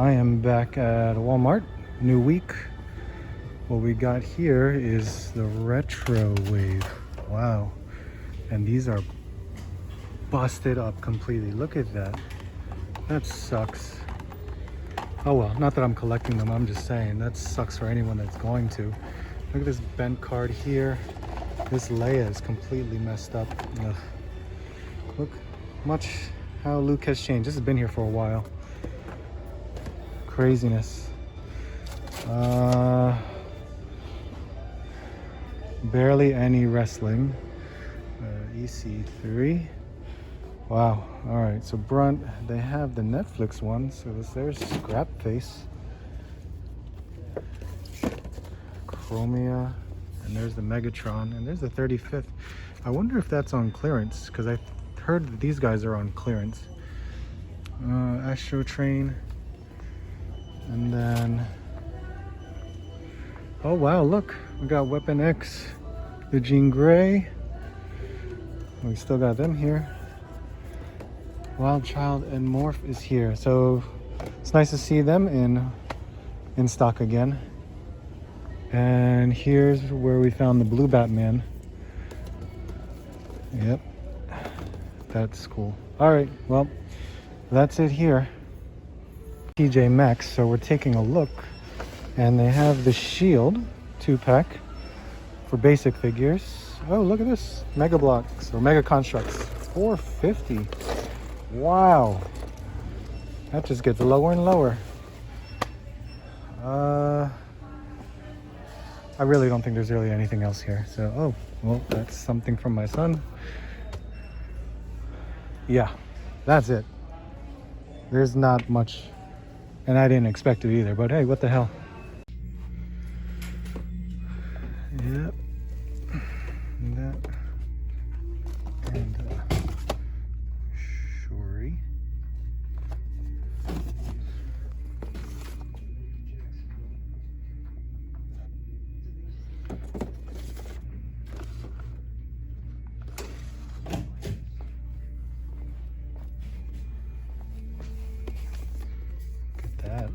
I am back at Walmart, new week. What we got here is the retro wave. Wow. And these are busted up completely. Look at that. That sucks. Oh well, not that I'm collecting them, I'm just saying that sucks for anyone that's going to. Look at this bent card here. This Leia is completely messed up. Ugh. Look much how Luke has changed. This has been here for a while. Craziness. Barely any wrestling. EC3. Wow. All right. So Brunt, they have the Netflix one. So there's Scrap Face, Chromia, and there's the Megatron, and there's the 35th. I wonder if that's on clearance because I heard that these guys are on clearance. Astro Train, and then oh wow, look, we got Weapon X, the Jean Grey. We still got them here. Wild Child and Morph is here, so it's nice to see them in stock again. And here's where we found the blue Batman. Yep, that's cool. All right, well, that's it here. TJ Maxx, so we're taking a look, and they have the Shield 2-pack for basic figures. Oh, look at this, Mega Blocks or Mega Constructs, $4.50. Wow, that just gets lower and lower. I really don't think there's really anything else here. So, oh, well, that's something from my son. Yeah, that's it. There's not much, and I didn't expect it either, but hey, what the hell. Yep. And that. And, Shuri. That.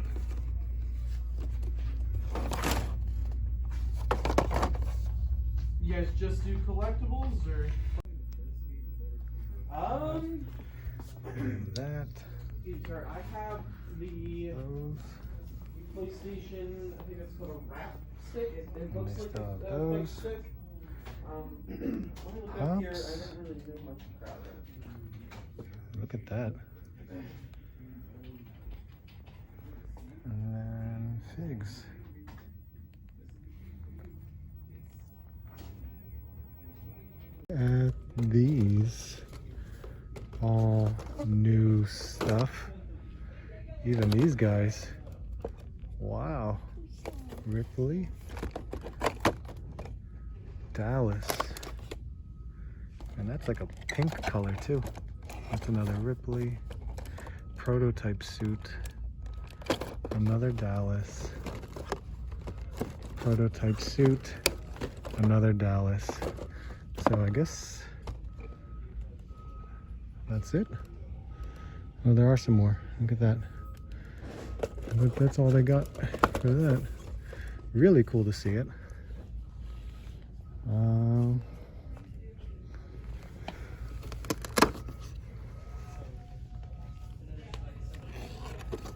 You guys just do collectibles or? And that. Sorry, I have the Those. PlayStation. I think it's called a wrap stick. It looks like a those. fake stick. Let me look up here. I don't really know much about it. Look at that. And then figs. At these all new stuff. Even these guys. Wow. Ripley. Dallas. And that's like a pink color too. That's another Ripley. Prototype suit. Another Dallas. Prototype suit. Another Dallas. So I guess that's it. Oh, there are some more. Look at that. But that's all they got for that. Really cool to see it.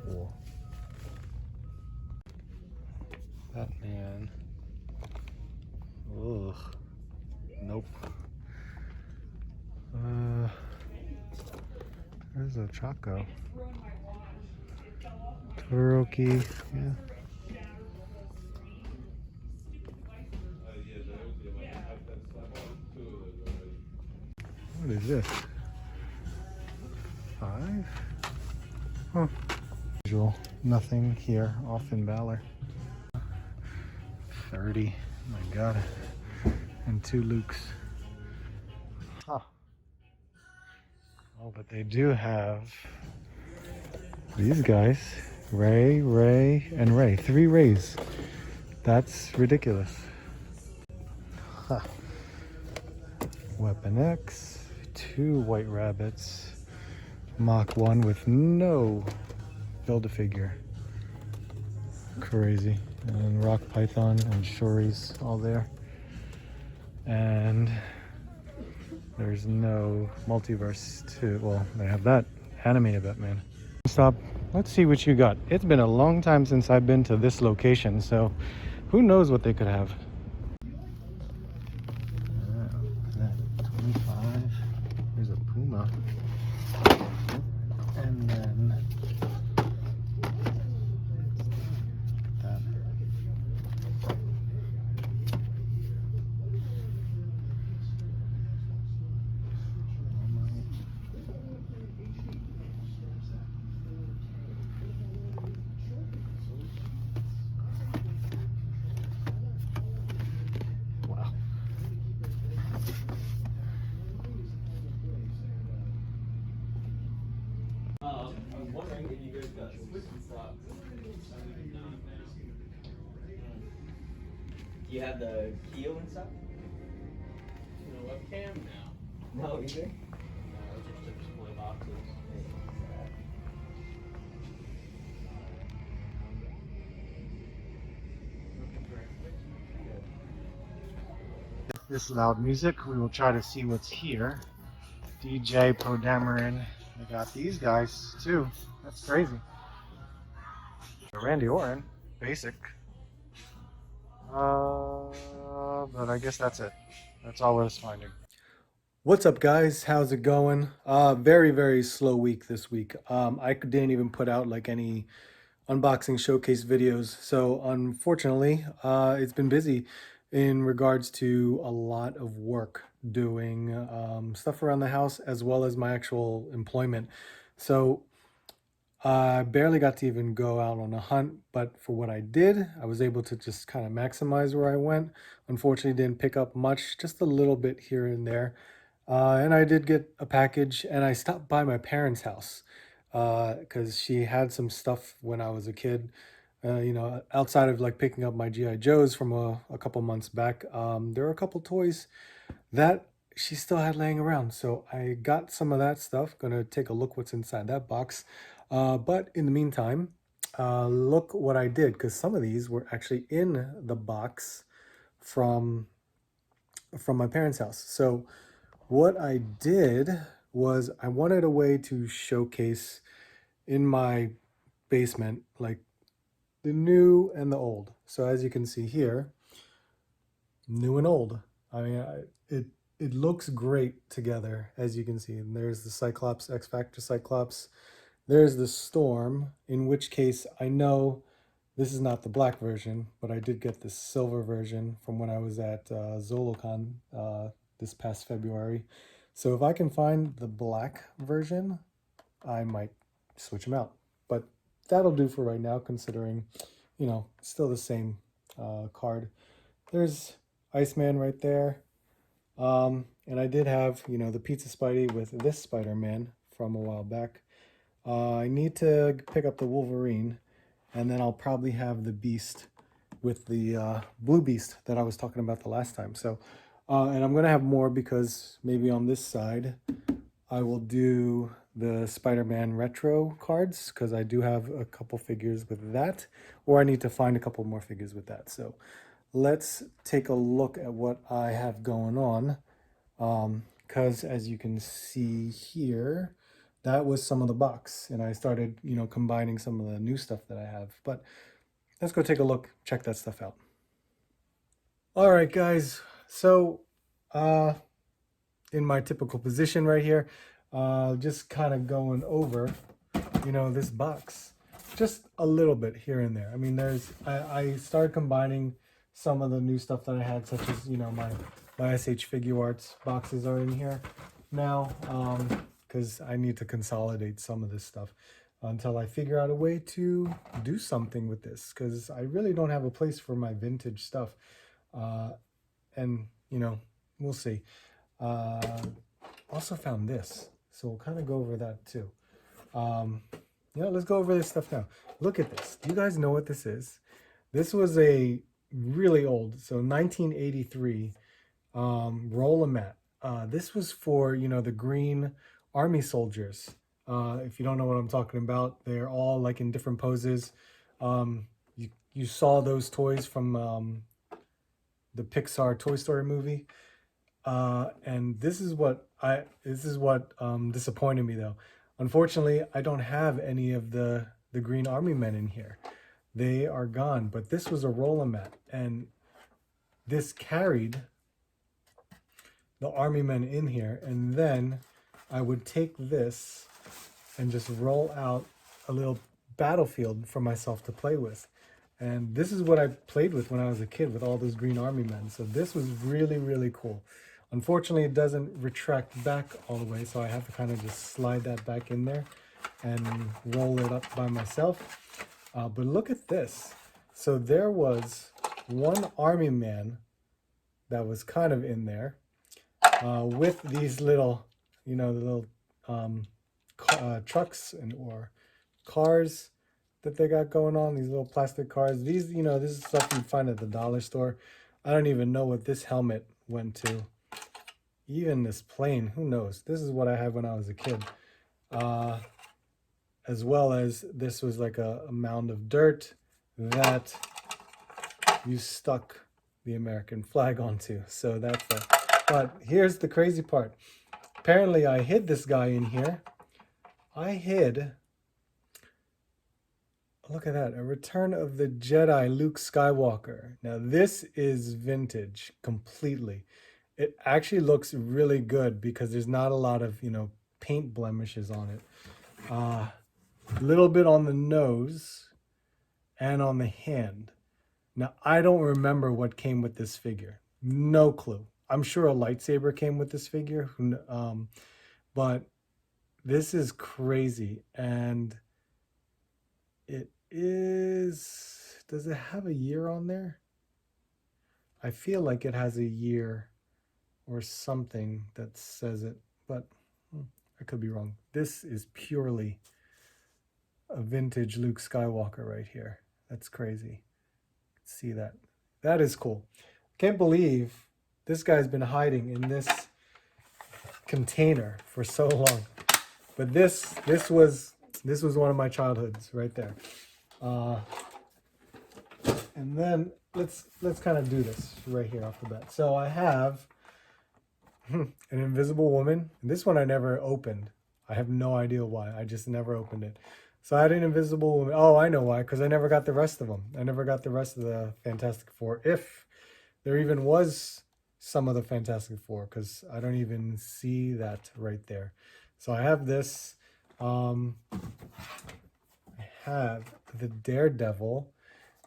Cool. Batman. Ugh. Nope. There's a Chaco. Todoroki, yeah. What is this? 5? Huh. Usual. Nothing here. Off in Valor. 30. Oh my god. And 2 Lukes. Huh. Oh, but they do have these guys. Ray, and Ray. 3 Rays. That's ridiculous. Huh. Weapon X. 2 White Rabbits. Mach 1 with no Build-A-Figure. Crazy. And Rock Python and Shory's all there. And there's no Multiverse 2. Well, they have that animated Batman. Stop. Let's see what you got. It's been a long time since I've been to this location, so who knows what they could have. 25. There's a Puma. And then that. Wow. I was wondering if you guys got switching stocks. Do you have the Keo and stuff? No webcam now. No, either. No, those are just display boxes. This loud music, we will try to see what's here. DJ Podamarin. We got these guys too. That's crazy. Randy Orton, basic. But I guess that's it. That's all we're finding. What's up, guys? How's it going? Very slow week this week. I didn't even put out like any unboxing showcase videos, so unfortunately, it's been busy in regards to a lot of work doing stuff around the house as well as my actual employment. So I barely got to even go out on a hunt, but for what I did, I was able to just kind of maximize where I went. Unfortunately, didn't pick up much, just a little bit here and there. And I did get a package, and I stopped by my parents' house because she had some stuff when I was a kid. You know, outside of like picking up my GI Joes from a couple months back, there were a couple toys that she still had laying around. So I got some of that stuff. Gonna take a look what's inside that box. But in the meantime, look what I did, because some of these were actually in the box from my parents' house. So what I did was I wanted a way to showcase in my basement like the new and the old. So as you can see here, new and old. I mean, it looks great together, as you can see. And there's the Cyclops, X Factor Cyclops. There's the Storm, in which case I know this is not the black version, but I did get the silver version from when I was at ZoloCon this past February. So if I can find the black version, I might switch them out. But that'll do for right now, considering, you know, it's still the same card. There's Iceman right there. And I did have, you know, the Pizza Spidey with this Spider-Man from a while back. I need to pick up the Wolverine, and then I'll probably have the Beast with the Blue Beast that I was talking about the last time. So, and I'm going to have more because maybe on this side, I will do the Spider-Man retro cards because I do have a couple figures with that, or I need to find a couple more figures with that. So let's take a look at what I have going on. Because as you can see here, that was some of the box, and I started, you know, combining some of the new stuff that I have. But let's go take a look, check that stuff out. All right, guys. So, in my typical position right here, just kind of going over, you know, this box, just a little bit here and there. I mean, I started combining some of the new stuff that I had, such as, you know, my SH Figure Arts boxes are in here now, because I need to consolidate some of this stuff until I figure out a way to do something with this, because I really don't have a place for my vintage stuff. And, you know, we'll see. Also found this, so we'll kind of go over that too. Yeah, let's go over this stuff now. Look at this. Do you guys know what this is? This was a really old, so 1983 roll-a-mat. This was for, you know, the green army soldiers. If you don't know what I'm talking about, they're all like in different poses. You you saw those toys from the Pixar Toy Story movie. And this is what disappointed me though. Unfortunately, I don't have any of the Green Army Men in here. They are gone, but this was a Roll-A-Mat, and this carried the Army Men in here, and then I would take this and just roll out a little battlefield for myself to play with. And this is what I played with when I was a kid, with all those Green Army Men. So this was really, really cool. Unfortunately, it doesn't retract back all the way, so I have to kind of just slide that back in there and roll it up by myself. But look at this. So there was one Army Man that was kind of in there with these little, you know, the little trucks or cars that they got going on, these little plastic cars. These, you know, this is stuff you'd find at the dollar store. I don't even know what this helmet went to. Even this plane, who knows? This is what I had when I was a kid. As well as this was like a mound of dirt that you stuck the American flag onto. So that's that. But here's the crazy part. Apparently I hid this guy in here. I hid, look at that, a Return of the Jedi Luke Skywalker. Now this is vintage completely. It actually looks really good because there's not a lot of, you know, paint blemishes on it. A little bit on the nose and on the hand. Now, I don't remember what came with this figure. No clue. I'm sure a lightsaber came with this figure, but this is crazy. And it is, does it have a year on there? I feel like it has a year or something that says it, but I could be wrong. This is purely a vintage Luke Skywalker right here. That's crazy. See that? That is cool. Can't believe this guy's been hiding in this container for so long. But this was one of my childhoods right there. And then let's kind of do this right here off the bat. So I have an Invisible Woman. This one I never opened. I have no idea why. I just never opened it. So I had an Invisible Woman. Oh, I know why. Because I never got the rest of them. I never got the rest of the Fantastic Four. If there even was some of the Fantastic Four. Because I don't even see that right there. So I have this. I have the Daredevil.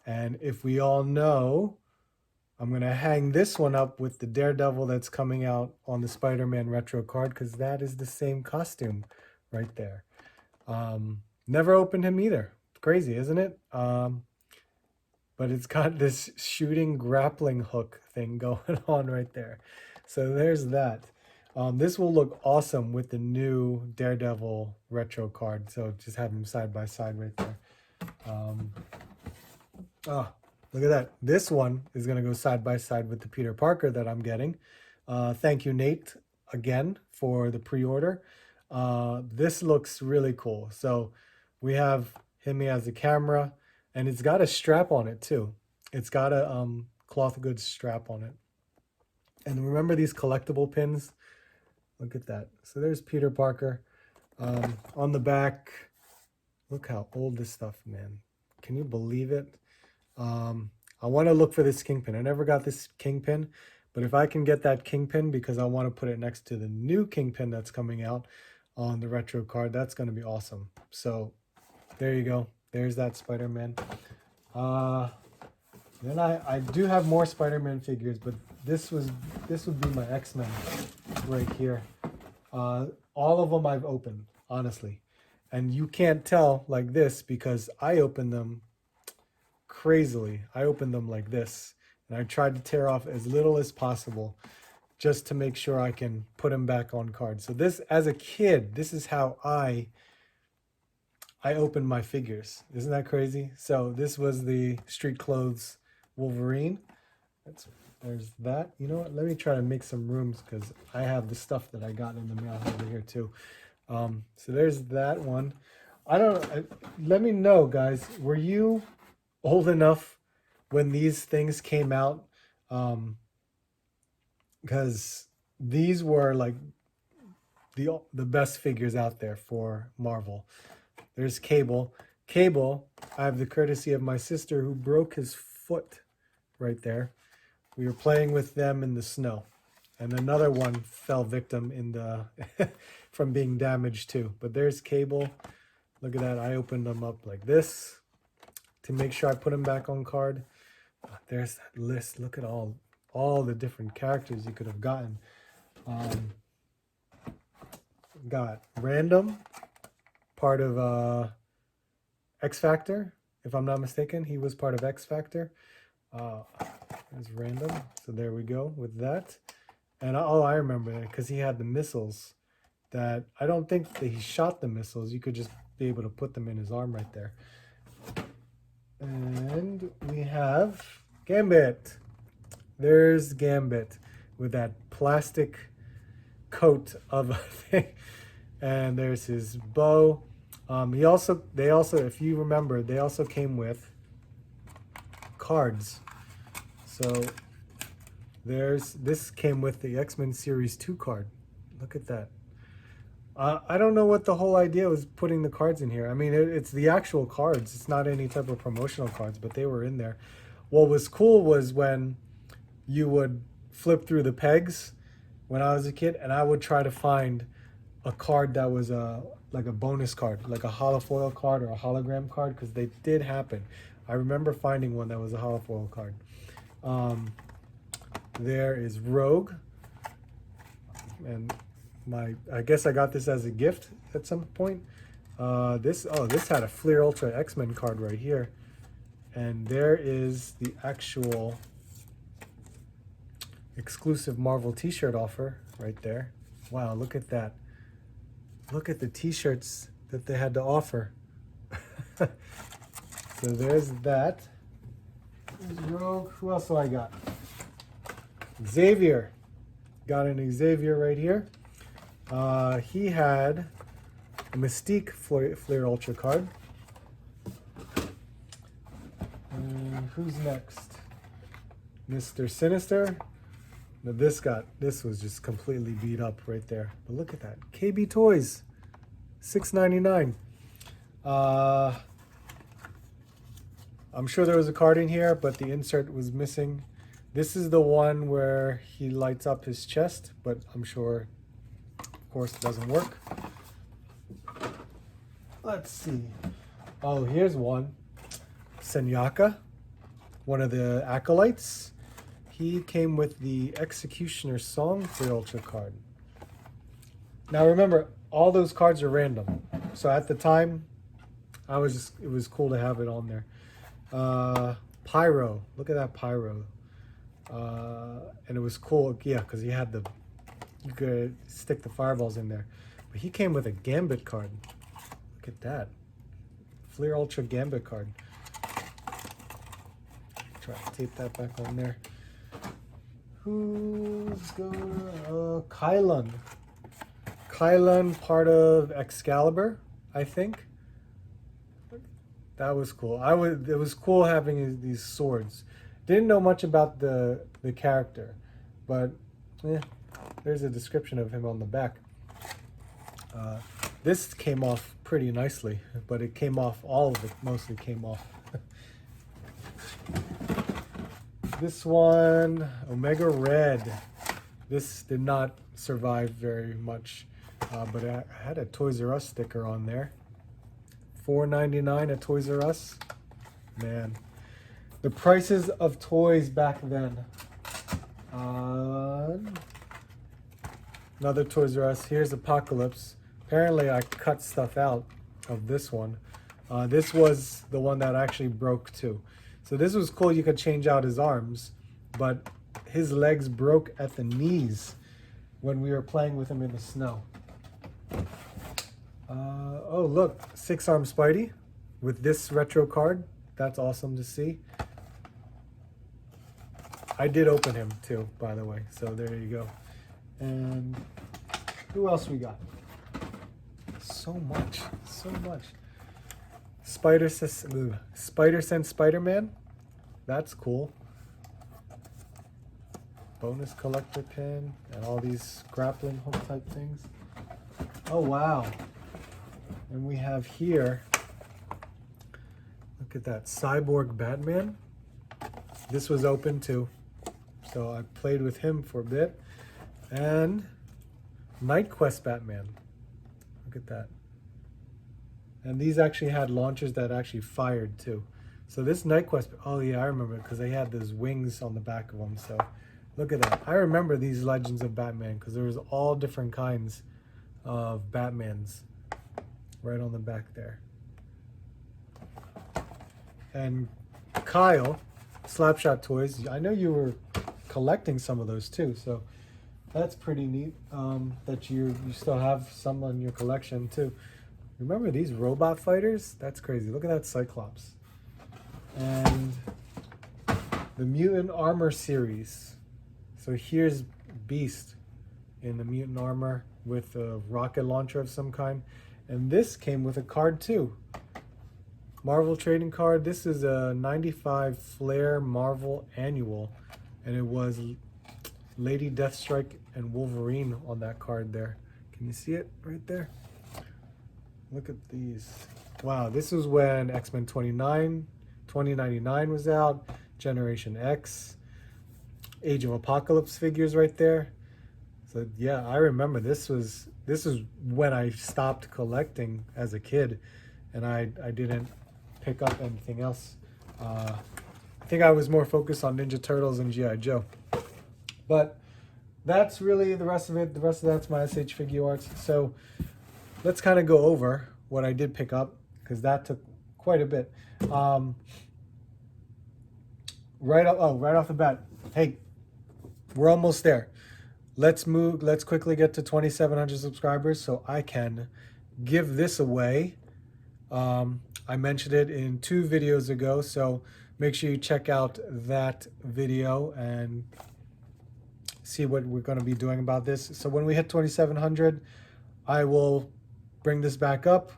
And if we all know, I'm going to hang this one up with the Daredevil that's coming out on the Spider-Man retro card, because that is the same costume right there. Never opened him either. Crazy, isn't it? But it's got this shooting grappling hook thing going on right there. So there's that. This will look awesome with the new Daredevil retro card. So just have them side by side right there. Look at that. This one is going to go side by side with the Peter Parker that I'm getting. Thank you, Nate, again for the pre-order. This looks really cool. So we have him as a camera, and it's got a strap on it too. It's got a cloth goods strap on it. And remember these collectible pins? Look at that. So there's Peter Parker. On the back, look how old this stuff, man. Can you believe it? I want to look for this Kingpin. I never got this Kingpin, but if I can get that Kingpin, because I want to put it next to the new Kingpin that's coming out on the retro card, that's going to be awesome. So there you go. There's that Spider-Man. Then I do have more Spider-Man figures, but this would be my X-Men right here. All of them I've opened, honestly. And you can't tell like this because I opened them crazily. I opened them like this, and I tried to tear off as little as possible just to make sure I can put them back on cards. So this, as a kid, this is how I opened my figures. Isn't that crazy? So this was the Street Clothes Wolverine. There's that. You know what? Let me try to make some rooms because I have the stuff that I got in the mail over here too. So there's that one. Let me know, guys. Were you old enough when these things came out, because these were like the best figures out there for Marvel. There's Cable. Cable, I have the courtesy of my sister who broke his foot right there. We were playing with them in the snow. And another one fell victim in the from being damaged too. But there's Cable. Look at that. I opened them up like this to make sure I put him back on card. There's that list. Look at all the different characters you could have gotten. Got Random, part of X Factor, if I'm not mistaken. He was part of X Factor. There's Random. So there we go with that. And I remember that because he had the missiles that I don't think that he shot the missiles. You could just be able to put them in his arm right there. And we have Gambit. There's Gambit with that plastic coat of a thing. And there's his bow. They also, if you remember, they also came with cards. So this came with the X-Men Series 2 card. Look at that. I don't know what the whole idea was putting the cards in here. I mean, it's the actual cards. It's not any type of promotional cards, but they were in there. What was cool was when you would flip through the pegs when I was a kid, and I would try to find a card that was like a bonus card, like a holofoil card or a hologram card, because they did happen. I remember finding one that was a holofoil card. There is Rogue, and I guess I got this as a gift at some point. This had a Fleer Ultra X-Men card right here, and there is the actual exclusive Marvel t-shirt offer right there. Wow, look at that. Look at the t-shirts that they had to offer. So there's that. There's Rogue. Who else do I got? Xavier. Got an Xavier right here. He had a Mystique Flair Ultra card. And who's next? Mr. Sinister. Now this was just completely beat up right there. But look at that. KB Toys. $6.99. I'm sure there was a card in here, but the insert was missing. This is the one where he lights up his chest, but I'm sure, of course, it doesn't work. Let's see. Oh, here's one. Senyaka, one of the acolytes. He came with the Executioner Song for Ultra card. Now remember, all those cards are random. So at the time, it was cool to have it on there. Pyro, look at that Pyro. And it was cool, yeah, because you could stick the fireballs in there. But he came with a Gambit card. Look at that. Fleer Ultra Gambit card. Try to tape that back on there. Who's going? Kylun. Kylun, part of Excalibur, I think. That was cool. It was cool having these swords. Didn't know much about the character, but there's a description of him on the back. This came off pretty nicely, but it came off, all of it mostly came off. This one, Omega Red. This did not survive very much, but I had a Toys R Us sticker on there. $4.99 at Toys R Us. Man, the prices of toys back then. Another Toys R Us. Here's Apocalypse. Apparently I cut stuff out of this one. This was the one that actually broke too. So this was cool. You could change out his arms, but his legs broke at the knees when we were playing with him in the snow. Oh, look, 6-arm Spidey with this retro card. That's awesome to see. I did open him too, by the way. So there you go. And who else we got? So much, so much. Spider-Sense Spider-Man. That's cool. Bonus collector pin and all these grappling hook type things. Oh wow. And we have here, look at that, Cyborg Batman. This was open too, so I played with him for a bit. And Night Quest Batman. Look at that. And these actually had launchers that actually fired too. So this Night Quest, oh yeah, I remember it because they had those wings on the back of them. So look at that. I remember these Legends of Batman because there was all different kinds of Batmans right on the back there. And Kyle, Slapshot Toys, I know you were collecting some of those too, so that's pretty neat that you still have some in your collection too. Remember these robot fighters? That's crazy. Look at that Cyclops. And the Mutant Armor series. So here's Beast in the Mutant Armor with a rocket launcher of some kind. And this came with a card too. Marvel trading card. This is a 95 Flair Marvel Annual. And it was Lady Deathstrike and Wolverine on that card there. Can you see it right there? Look at these. Wow, this was when X-Men 2099 was out. Generation X. Age of Apocalypse figures right there. So yeah, I remember this is when I stopped collecting as a kid, and I didn't pick up anything else. I think I was more focused on Ninja Turtles and G.I. Joe. But that's really the rest of it. The rest of that's my SH Figure Arts. So let's kind of go over what I did pick up, because that took quite a bit. Right off the bat, hey, we're almost there. Let's quickly get to 2,700 subscribers so I can give this away. I mentioned it in 2 videos ago, so make sure you check out that video and see what we're going to be doing about this. So when we hit 2,700, I will bring this back up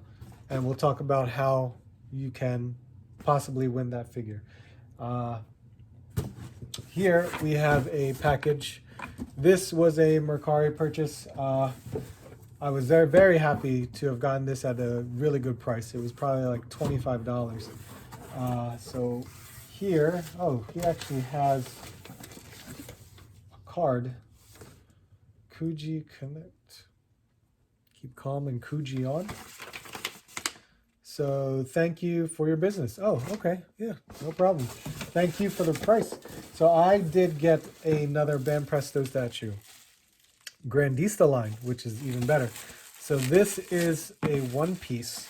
and we'll talk about how you can possibly win that figure. Here we have a package. This was a Mercari purchase. I was very happy to have gotten this at a really good price. It was probably like $25. So here, oh, he actually has a card. Kuji Connect. Keep calm and Kuji on. So thank you for your business. Oh, okay. Yeah, no problem. Thank you for the price. So I did get another Bam Presto statue. Grandista line, which is even better. So this is a one-piece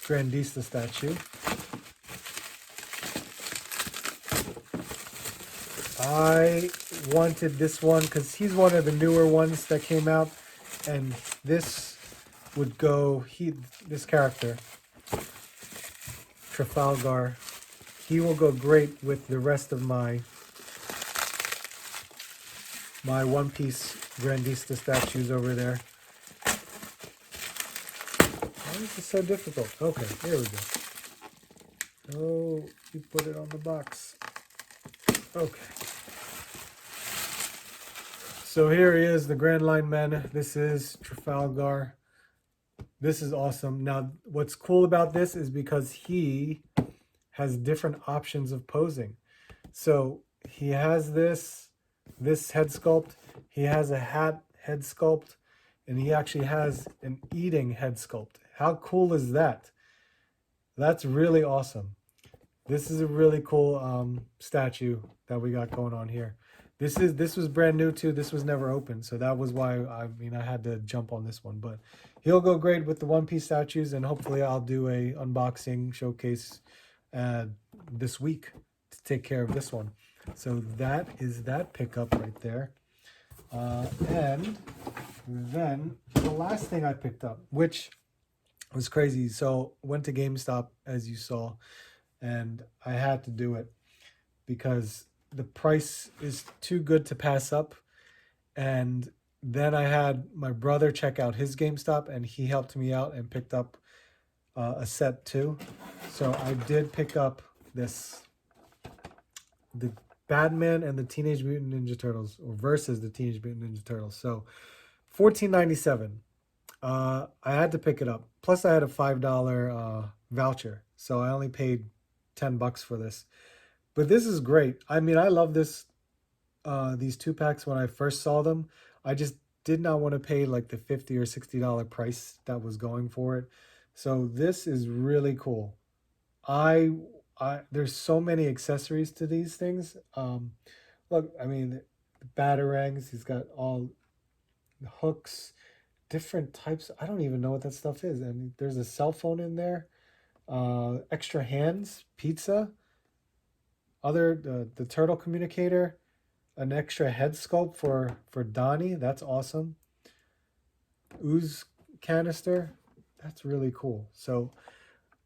Grandista statue. I wanted this one because he's one of the newer ones that came out, and this would go, this character, Trafalgar, he will go great with the rest of my one-piece Grandista statues over there. Why is this so difficult? Okay, here we go. Oh, you put it on the box. Okay. So here he is, the Grand Line Man. This is Trafalgar. This is awesome. Now, what's cool about this is because he has different options of posing. So he has this head sculpt. He has a hat head sculpt, and he actually has an eating head sculpt. How cool is that? That's really awesome. This is a really cool statue that we got going on here. This was brand new too. This was never open, so that was why I had to jump on this one. But he'll go great with the one-piece statues, and hopefully I'll do a unboxing showcase this week to take care of this one. So that is that pickup right there. And then the last thing I picked up, which was crazy. So went to GameStop, as you saw, and I had to do it because the price is too good to pass up. And then I had my brother check out his GameStop, and he helped me out and picked up a set too. So I did pick up this the Batman and the Teenage Mutant Ninja Turtles, or versus the Teenage Mutant Ninja Turtles. So $14.97. I had to pick it up. Plus I had a $5 voucher. So I only paid $10 for this. But this is great. I mean, I love this these 2-packs when I first saw them. I just did not want to pay like the $50 or $60 price that was going for it. So this is really cool. There's so many accessories to these things. Look, I mean, the batarangs, he's got all the hooks, different types. I don't even know what that stuff is. And there's a cell phone in there, extra hands, pizza, the turtle communicator, an extra head sculpt for Donnie. That's awesome. Ooze canister. That's really cool. So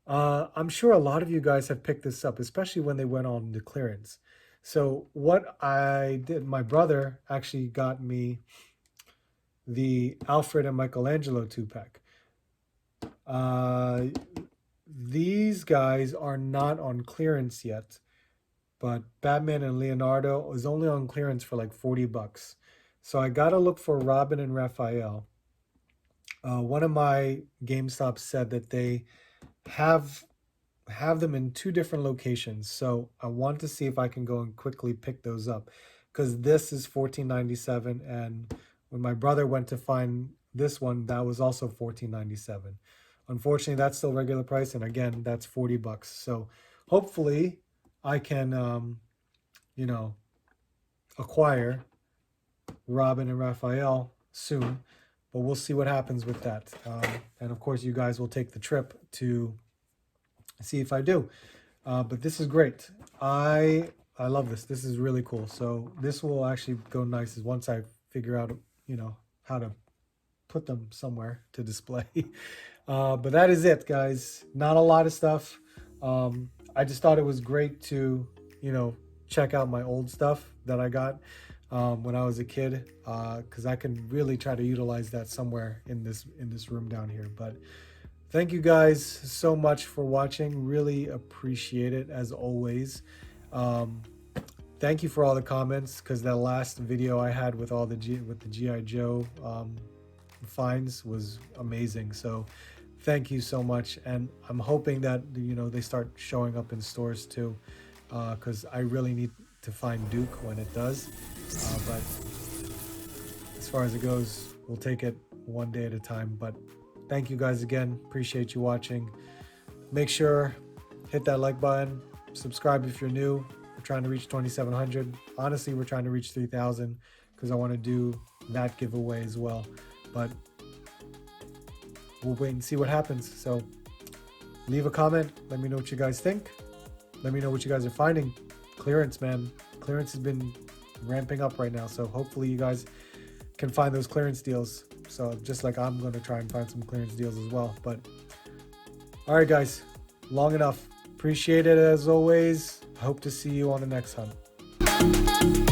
I'm sure a lot of you guys have picked this up, especially when they went on the clearance. So what I did, my brother actually got me the Alfred and Michelangelo 2-pack. These guys are not on clearance yet, but Batman and Leonardo is only on clearance for like $40. So I gotta look for Robin and Raphael. One of my GameStop said that they have them in 2 different locations. So I want to see if I can go and quickly pick those up, because this is $14.97, and when my brother went to find this one, that was also $14.97. Unfortunately, that's still regular price, and again, that's $40. So hopefully I can you know, acquire Robin and Raphael soon, but we'll see what happens with that. And of course, you guys will take the trip to see if I do. But this is great. I love this. This is really cool. So this will actually go nice once I figure out, you know, how to put them somewhere to display. But that is it, guys. Not a lot of stuff. I just thought it was great to, you know, check out my old stuff that I got when I was a kid, because I can really try to utilize that somewhere in this room down here. But thank you guys so much for watching. Really appreciate it, as always. Thank you for all the comments, because that last video I had with all the G.I. Joe finds was amazing. So thank you so much, and I'm hoping that, you know, they start showing up in stores too, because I really need to find Duke when it does. But as far as it goes, we'll take it one day at a time. But thank you guys again. Appreciate you watching. Make sure hit that like button, subscribe if you're new. We're trying to reach 2,700. Honestly, we're trying to reach 3,000, because I want to do that giveaway as well. But we'll wait and see what happens. So leave a comment. Let me know what you guys think. Let me know what you guys are finding. Clearance, man. Clearance has been ramping up right now. So hopefully you guys can find those clearance deals. So just like I'm going to try and find some clearance deals as well. But all right, guys, long enough. Appreciate it as always. Hope to see you on the next hunt.